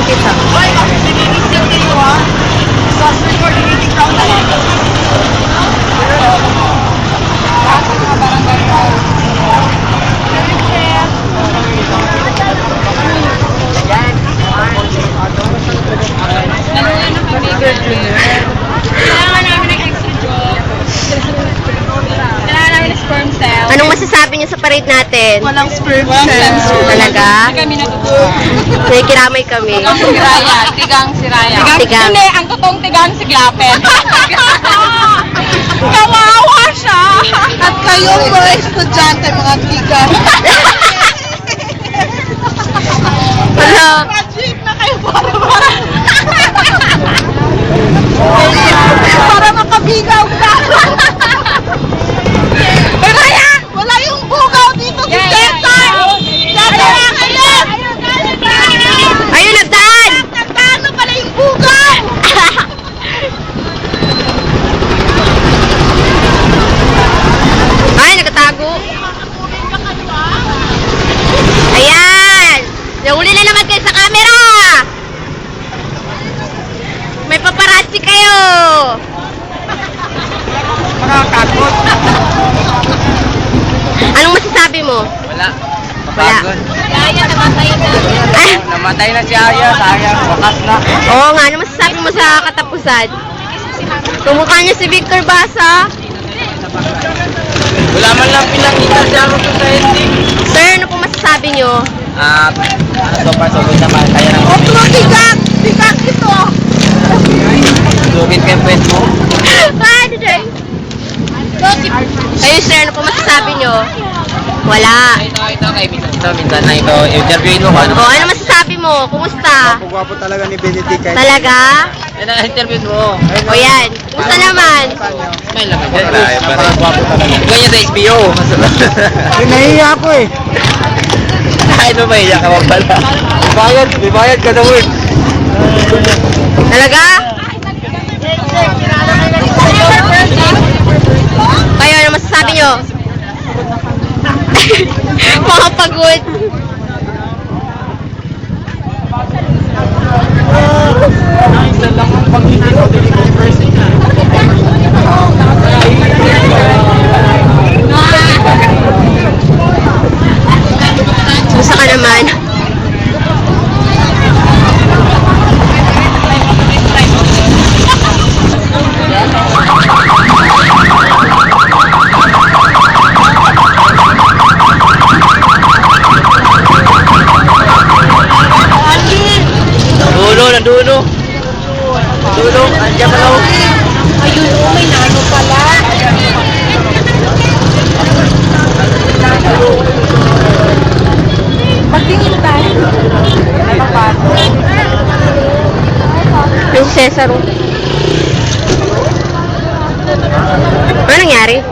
kita. Hoy, mag-binibigyan kayo ha. Sponsor coordinating round na lang. Ako mga barangay round. Kailangan namin ng extra job. Kailangan namin ng sperm cell. Anong masasabi niyo sa parade natin? Walang sperm Talaga? Hindi kami natutuwa. May kiramay kami. Si Raya. Tigang si Raya. Tigang. Hindi, ang totoong tigang si Glapen. Kawawa siya. At kayong mga estudyante, mga tigang. Hello. Graduate na kayo para makabigaw ka. Raya! Wala yung bugaw dito si Cesar! Gagawa kayo! Ayun, nagdaan! Nagtaano pala yung bugaw! Ay, nagatago. Ayan! Nahuli na naman kayo sa camera! May paparazzi kayo! Nakakatakot. Anong masasabi mo? Wala. Mapagod. Raya, namatay na. Ay, Namatay na si Aya. Sayang. Wakas na. oo nga, ano masasabi mo sa katapusan? Tumukha niyo si Victor Basa. Wala man lang pinakita sa aming society. Sir, ano po masasabi niyo? So far, so good naman. Kaya nang Otro tigang! Tigang ito! sugit kay pwet mo. Ano dyan? Kayo, sir, ano po masasabi niyo? Wala. Ito, kay minsan na ito. Interviewin mo ko. O, ano masasabi mo? Kumusta? Gwapo talaga ni Benedict kahit Talaga? Interviewin mo. O yan. Kumusta naman? Smile naman. Gwapo talaga. Ganyan sa HBO. nahihiya ako eh. Kahit mo maiyak ka pala. May bayad ka na word. Talaga? Kayo, ano masasabi nyo? Mga pagod. Isa lang ang pag-ibig ko delivery person na. Kumusta ka naman? Dulo. Dulo, andiyan ka lang. Ayun, oh, may nano pala. Magtingin tayo. Yung Cesar. Ano nangyari?